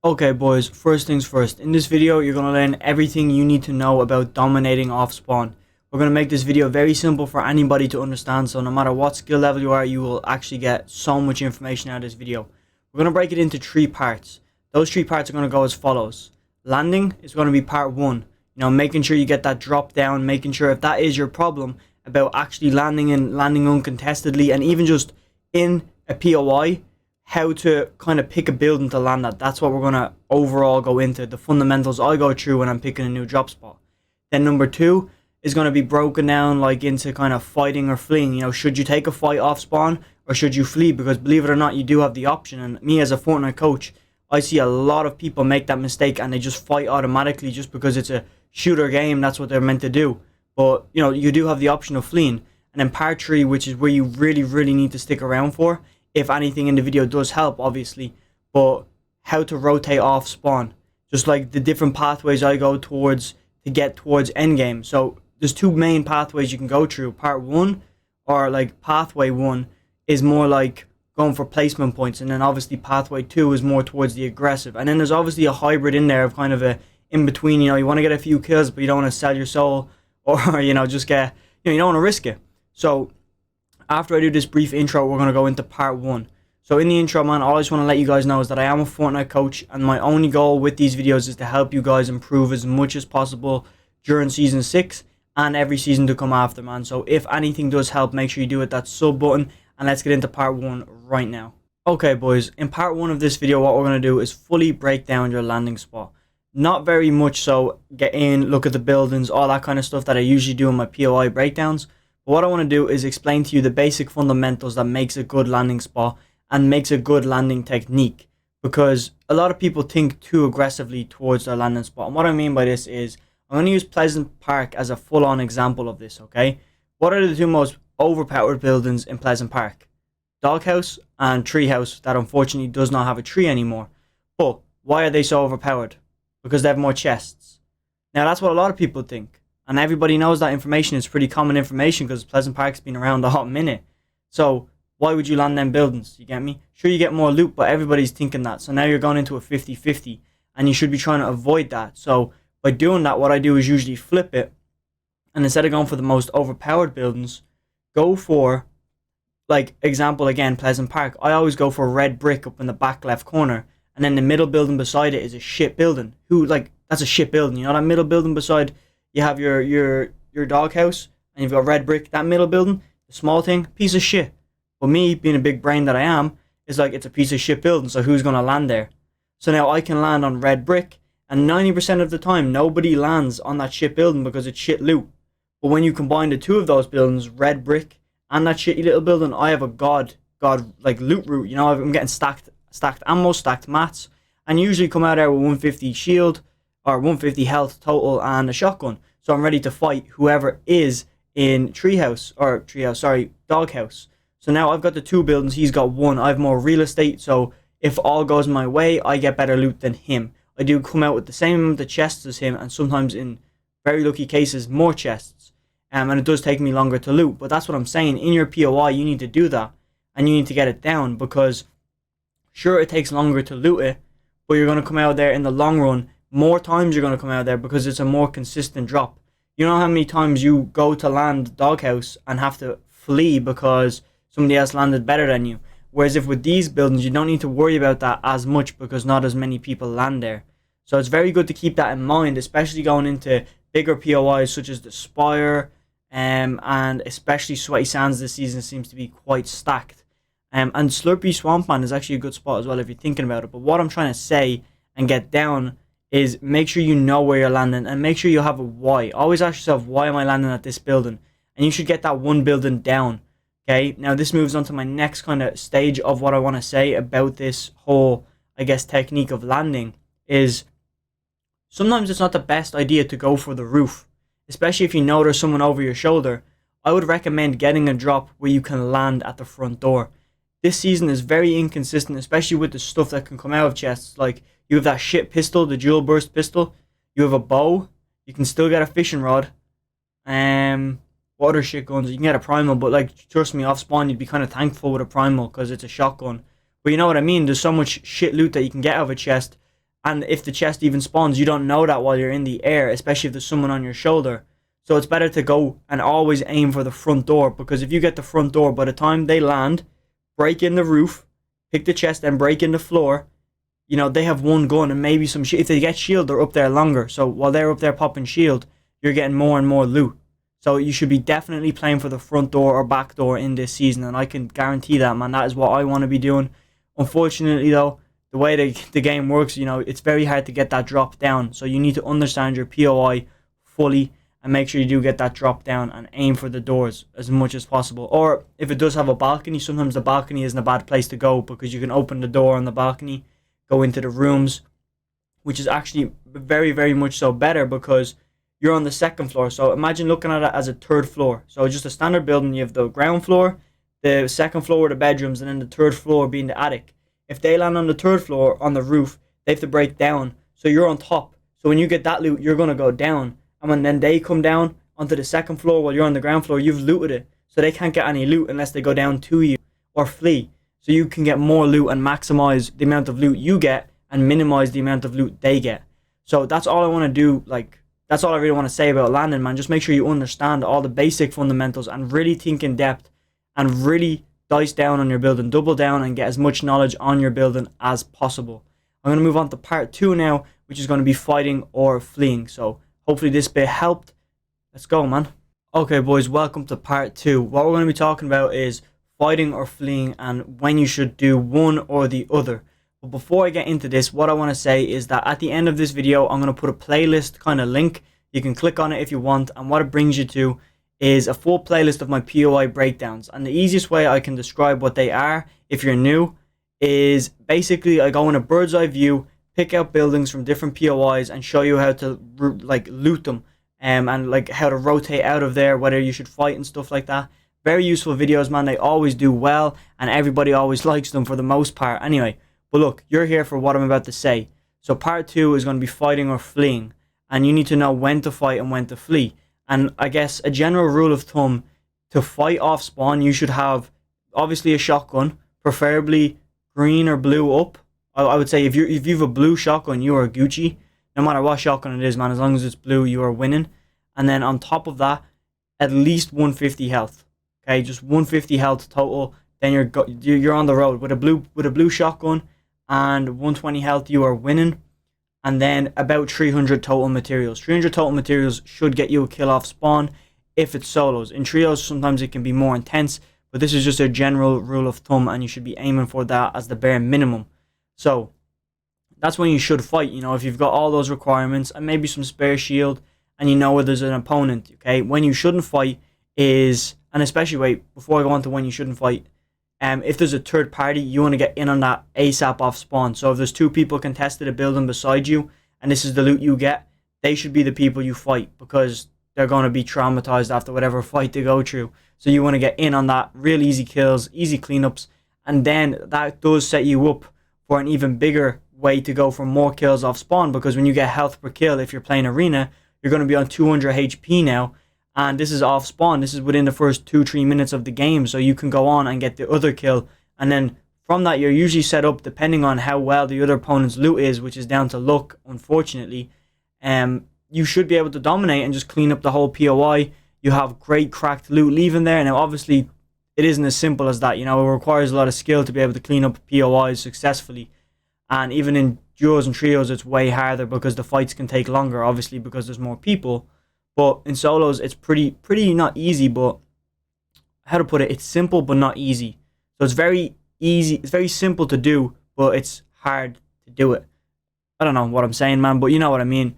Okay boys, first things first. In this video, you're going to learn everything you need to know about dominating off spawn. We're going to make this video very simple for anybody to understand, so no matter what skill level you are, you will actually get so much information out of this video. We're going to break it into 3 parts. Those 3 parts are going to go as follows. Landing is going to be part 1. Making sure you get that drop down, making sure if that is your problem about actually landing uncontestedly and even just in a POI, how to kind of pick a building to land at. That's what we're going to overall go into. The fundamentals I go through when I'm picking a new drop spot. Then number 2 is going to be broken down like into kind of fighting or fleeing. Should you take a fight off spawn or should you flee? Because believe it or not, you do have the option. And me as a Fortnite coach, I see a lot of people make that mistake and they just fight automatically just because it's a shooter game. That's what they're meant to do. But, you do have the option of fleeing. And then part 3, which is where you really need to stick around for, if anything in the video does help, obviously, but how to rotate off spawn, just like the different pathways I go towards to get towards endgame. So there's 2 main pathways you can go through. Part 1, or like pathway 1, is more like going for placement points, and then obviously pathway 2 is more towards the aggressive, and then there's obviously a hybrid in there of kind of a in between. You want to get a few kills, but you don't want to sell your soul, or just get, you don't want to risk it. So after I do this brief intro, we're going to go into part 1. So in the intro, man, all I just want to let you guys know is that I am a Fortnite coach, and my only goal with these videos is to help you guys improve as much as possible during Season 6 and every season to come after, man. So if anything does help, make sure you do hit that sub button, and let's get into part 1 right now. Okay, boys, in part 1 of this video, what we're going to do is fully break down your landing spot. Not very much so, get in, look at the buildings, all that kind of stuff that I usually do in my POI breakdowns. But what I want to do is explain to you the basic fundamentals that makes a good landing spot and makes a good landing technique, because a lot of people think too aggressively towards their landing spot. And what I mean by this is I'm going to use Pleasant Park as a full-on example of this, okay? What are the 2 most overpowered buildings in Pleasant Park? Doghouse and Treehouse, that unfortunately does not have a tree anymore. But why are they so overpowered? Because they have more chests. Now that's what a lot of people think. And everybody knows that information is pretty common information because Pleasant Park's been around a hot minute. So why would you land them buildings? You get me? Sure, you get more loot, but everybody's thinking that. So now you're going into a 50-50, and you should be trying to avoid that. So by doing that, what I do is usually flip it, and instead of going for the most overpowered buildings, go for, like, example again, Pleasant Park. I always go for a red brick up in the back left corner, and then the middle building beside it is a shit building. That's a shit building. That middle building beside, you have your doghouse, and you've got red brick. That middle building, the small thing, piece of shit. But me, being a big brain that I am, is like, it's a piece of shit building, so who's going to land there? So now I can land on red brick, and 90% of the time, nobody lands on that shit building because it's shit loot. But when you combine the 2 of those buildings, red brick and that shitty little building, I have a god like loot route. I'm getting stacked ammo, stacked mats, and usually come out there with 150 shield, or 150 health total, and a shotgun. So I'm ready to fight whoever is in Doghouse. So now I've got the 2 buildings, he's got 1. I have more real estate, so if all goes my way, I get better loot than him. I do come out with the same amount of chests as him, and sometimes in very lucky cases, more chests. And it does take me longer to loot. But that's what I'm saying. In your POI, you need to do that, and you need to get it down, because sure, it takes longer to loot it, but you're going to come out there in the long run. More times you're going to come out there because it's a more consistent drop. You know how many times you go to land Doghouse and have to flee because somebody else landed better than you? Whereas if with these buildings, you don't need to worry about that as much because not as many people land there. So it's very good to keep that in mind, especially going into bigger POIs such as the Spire, and especially Sweaty Sands this season seems to be quite stacked. And Slurpy Swampland is actually a good spot as well if you're thinking about it. But what I'm trying to say and get down is make sure you know where you're landing, and make sure you have a why. Always ask yourself, why am I landing at this building? And you should get that 1 building down. Okay, now this moves on to my next kind of stage of what I want to say about this whole, I guess, technique of landing is sometimes it's not the best idea to go for the roof, especially if you know there's someone over your shoulder. I would recommend getting a drop where you can land at the front door. This season is very inconsistent, especially with the stuff that can come out of chests. Like, you have that shit pistol, the dual burst pistol. You have a bow. You can still get a fishing rod. What other shit guns? You can get a primal, but like, trust me, off spawn, you'd be kind of thankful with a primal because it's a shotgun. But you know what I mean? There's so much shit loot that you can get out of a chest, And if the chest even spawns, you don't know that while you're in the air, especially if there's someone on your shoulder. So it's better to go and always aim for the front door, because if you get the front door, by the time they land, break in the roof, pick the chest, and break in the floor, you know, they have one gun and maybe some if they get shield, they're up there longer. So while they're up there popping shield, you're getting more and more loot. So you should be definitely playing for the front door or back door in this season, and I can guarantee that, man. That is what I want to be doing. Unfortunately, though, the way the game works, you know, it's very hard to get that drop down. So you need to understand your POI fully and make sure you do get that drop down and aim for the doors as much as possible. Or if it does have a balcony, sometimes the balcony isn't a bad place to go, because you can open the door on the balcony, go into the rooms, which is actually very, very much so better, because you're on the second floor. So imagine looking at it as a third floor. So just a standard building, you have the ground floor, the second floor were the bedrooms, and then the third floor being the attic. If they land on the third floor on the roof, they have to break down. So you're on top. So when you get that loot, you're going to go down. And when then they come down onto the second floor while you're on the ground floor, you've looted it. So they can't get any loot unless they go down to you or flee. So you can get more loot and maximize the amount of loot you get and minimize the amount of loot they get. So that's all I want to do. Like, that's all I really want to say about landing, man. Just make sure you understand all the basic fundamentals and really think in depth and really dice down on your building, double down, and get as much knowledge on your building as possible. I'm going to move on to part 2 now, which is going to be fighting or fleeing. So hopefully this bit helped. Let's go, man. Okay, boys, welcome to part 2. What we're going to be talking about is fighting or fleeing and when you should do one or the other. But before I get into this, what I want to say is that at the end of this video, I'm going to put a playlist kind of link. You can click on it if you want, and what it brings you to is a full playlist of my POI breakdowns. And the easiest way I can describe what they are, if you're new, is basically I go in a bird's eye view, pick out buildings from different POIs, and show you how to like loot them, and like how to rotate out of there, whether you should fight and stuff like that. Very useful videos, man. They always do well, and everybody always likes them for the most part. Anyway, but look, you're here for what I'm about to say. So part 2 is going to be fighting or fleeing, and you need to know when to fight and when to flee. And I guess a general rule of thumb, to fight off spawn, you should have obviously a shotgun, preferably green or blue up. I would say if you have a blue shotgun, you are Gucci. No matter what shotgun it is, man, as long as it's blue, you are winning. And then on top of that, at least 150 health. Okay, just 150 health total. Then you're on the road with a blue shotgun and 120 health. You are winning. And then about 300 total materials. 300 total materials should get you a kill off spawn if it's solos. In trios, sometimes it can be more intense, but this is just a general rule of thumb, and you should be aiming for that as the bare minimum. So that's when you should fight, you know, if you've got all those requirements and maybe some spare shield and you know where there's an opponent. Okay, when you shouldn't fight is, and especially, wait, before I go on to when you shouldn't fight, if there's a third party, you want to get in on that ASAP off spawn. So if there's 2 people contested a building beside you and this is the loot you get, they should be the people you fight, because they're going to be traumatized after whatever fight they go through. So you want to get in on that, real easy kills, easy cleanups, and then that does set you up for an even bigger way to go for more kills off spawn, because when you get health per kill, if you're playing arena, you're going to be on 200 HP now. And this is off spawn. This is within the first 2-3 minutes of the game. So you can go on and get the other kill. And then from that, you're usually set up depending on how well the other opponent's loot is, which is down to luck, unfortunately. You should be able to dominate and just clean up the whole POI. You have great cracked loot leaving there. Now, obviously, it isn't as simple as that. You know, it requires a lot of skill to be able to clean up POIs successfully. And even in duos and trios, it's way harder because the fights can take longer, obviously, because there's more people. But in solos, it's pretty not easy, but how to put it, it's simple but not easy. So it's very easy, it's very simple to do, but it's hard to do it. I don't know what I'm saying, man, but you know what I mean.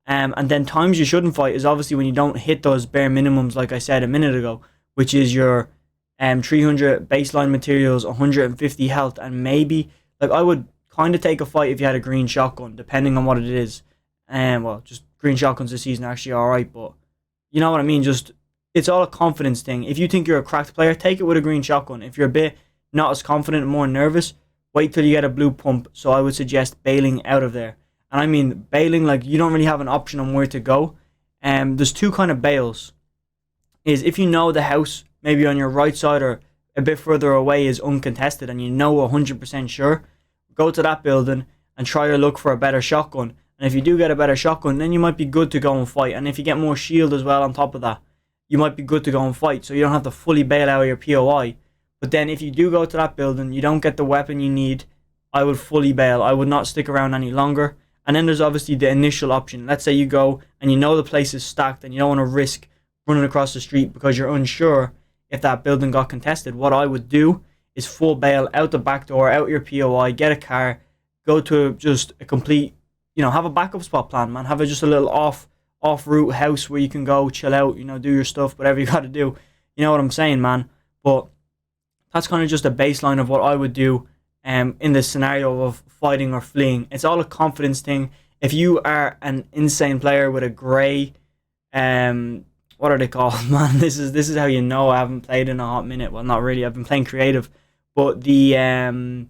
And then times you shouldn't fight is obviously when you don't hit those bare minimums, like I said a minute ago, which is your 300 baseline materials, 150 health, and maybe, like, I would kind of take a fight if you had a green shotgun, depending on what it is. Well, just green shotguns this season are actually alright, but you know what I mean, just, it's all a confidence thing. If you think you're a cracked player, take it with a green shotgun. If you're a bit not as confident and more nervous, wait till you get a blue pump. So I would suggest bailing out of there. And I mean bailing, like, you don't really have an option on where to go. There's 2 kind of bails. Is if you know the house, maybe on your right side or a bit further away, is uncontested and you know 100% sure, go to that building and try your luck for a better shotgun. And if you do get a better shotgun, then you might be good to go and fight. And if you get more shield as well on top of that, you might be good to go and fight. So you don't have to fully bail out of your POI. But then if you do go to that building, you don't get the weapon you need, I would fully bail. I would not stick around any longer. And then there's obviously the initial option. Let's say you go and you know the place is stacked and you don't want to risk running across the street because you're unsure if that building got contested. What I would do is full bail out the back door, out your POI, get a car, go to just a complete, have a backup spot plan, man. Have just a little off-route house where you can go, chill out, do your stuff, whatever you got to do. You know what I'm saying, man? But that's kind of just a baseline of what I would do in the scenario of fighting or fleeing. It's all a confidence thing. If you are an insane player with a grey, what are they called, man? This is how you know I haven't played in a hot minute. Well, not really. I've been playing creative, but the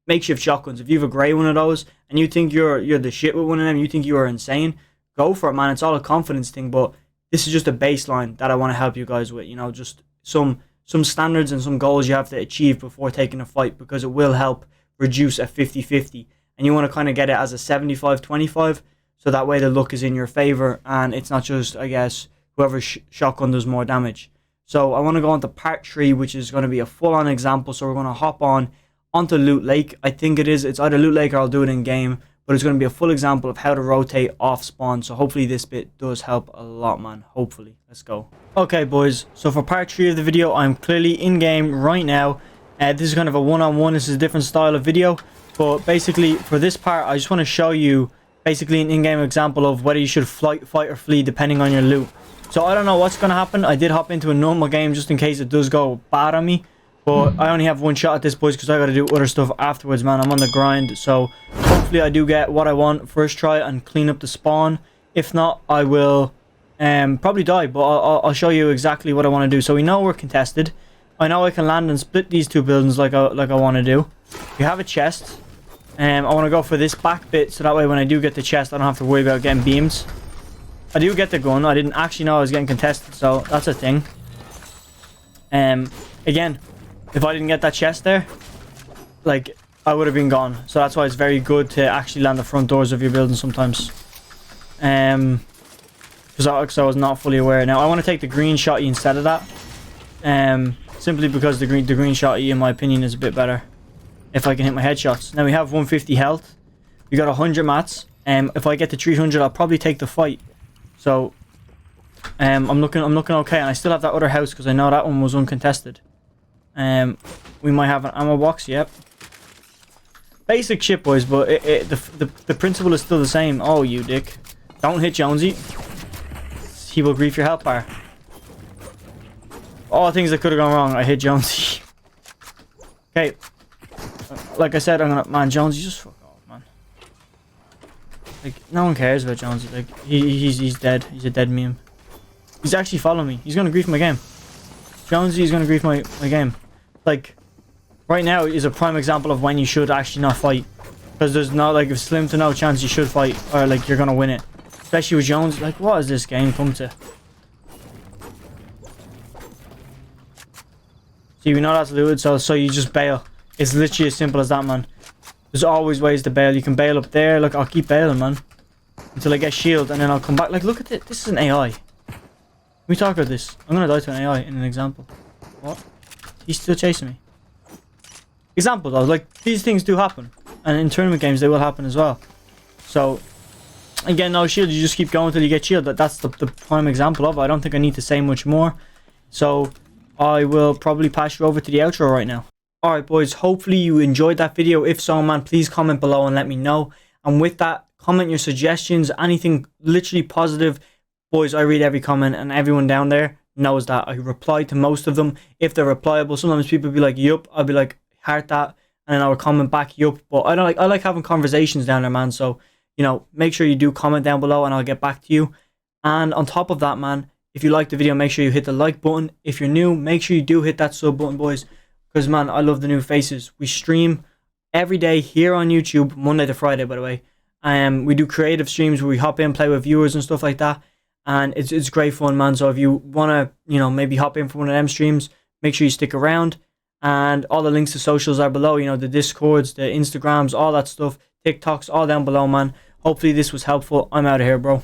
makeshift shotguns. If you have a grey one of those and you think you're the shit with one of them, you think you are insane, go for it, man. It's all a confidence thing. But this is just a baseline that I want to help you guys with. Just some standards and some goals you have to achieve before taking a fight, because it will help reduce a 50-50. And you want to kind of get it as a 75-25, so that way the luck is in your favor and it's not just, I guess, whoever's shotgun does more damage. So I want to go on to part 3, which is going to be a full-on example. So we're going to hop onto Loot Lake. I think it's either Loot Lake or I'll do it in game, but it's going to be a full example of how to rotate off spawn. So hopefully this bit does help a lot, man. Hopefully. Let's go. Okay, boys. So for part 3 of the video, I'm clearly in game right now. This is kind of a one-on-one. This is a different style of video. But basically, for this part, I just want to show you basically an in-game example of whether you should fight or flee depending on your loot. So I don't know what's going to happen. I did hop into a normal game just in case it does go bad on me. But I only have one shot at this, boys, because I got to do other stuff afterwards, man. I'm on the grind. So hopefully I do get what I want first try and clean up the spawn. If not, I will probably die. But I'll show you exactly what I want to do. So we know we're contested. I know I can land and split these two buildings like I want to do. We have a chest. I want to go for this back bit, so that way when I do get the chest, I don't have to worry about getting beams. I do get the gun. I didn't actually know I was getting contested, so that's a thing. Again, if I didn't get that chest there, like, I would have been gone. So that's why it's very good to actually land the front doors of your building sometimes. Because I was not fully aware. Now I want to take the green shotty instead of that. Simply because the green shotty, in my opinion, is a bit better. If I can hit my headshots. Now we have 150 health. We got 100 mats. If I get to 300, I'll probably take the fight. So I'm looking okay, and I still have that other house because I know that one was uncontested. We might have an ammo box. Yep. Basic shit, boys, but the principle is still the same. Oh, you dick! Don't hit Jonesy. He will grief your health bar. All things that could have gone wrong. I hit Jonesy. Okay. Like I said, I'm gonna... Man, Jonesy, just fuck off, man. Like, no one cares about Jonesy. Like, he's dead. He's a dead meme. He's actually following me. He's gonna grief my game. Jonesy is gonna grief my game. Like, right now is a prime example of when you should actually not fight. Because there's not, like, a slim to no chance you should fight. Or, like, you're gonna win it. Especially with Jones. Like, what has this game come to? See, we know that's looted, so you just bail. It's literally as simple as that, man. There's always ways to bail. You can bail up there. Look, I'll keep bailing, man. Until I get shield, and then I'll come back. Like, look at it. This is an AI. We talk about this. I'm gonna die to an AI in an example. What? He's still chasing me. Example, though. Like, these things do happen. And in tournament games, they will happen as well. So, again, no shield. You just keep going until you get shield. That's the prime example of it. I don't think I need to say much more. So, I will probably pass you over to the outro right now. Alright, boys, hopefully you enjoyed that video. If so, man, please comment below and let me know. And with that, comment your suggestions, anything literally positive. Boys, I read every comment, and everyone down there knows that. I reply to most of them if they're replyable. Sometimes people be like, yup. I'll be like, heart that. And then I will comment back, yup. But I like having conversations down there, man. So, make sure you do comment down below and I'll get back to you. And on top of that, man, if you like the video, make sure you hit the like button. If you're new, make sure you do hit that sub button, boys. Because, man, I love the new faces. We stream every day here on YouTube, Monday to Friday, by the way. We do creative streams where we hop in, play with viewers and stuff like that. And it's great fun, man. So if you want to, maybe hop in for one of them streams, make sure you stick around. And all the links to socials are below. The Discords, the Instagrams, all that stuff. TikToks, all down below, man. Hopefully this was helpful. I'm out of here, bro.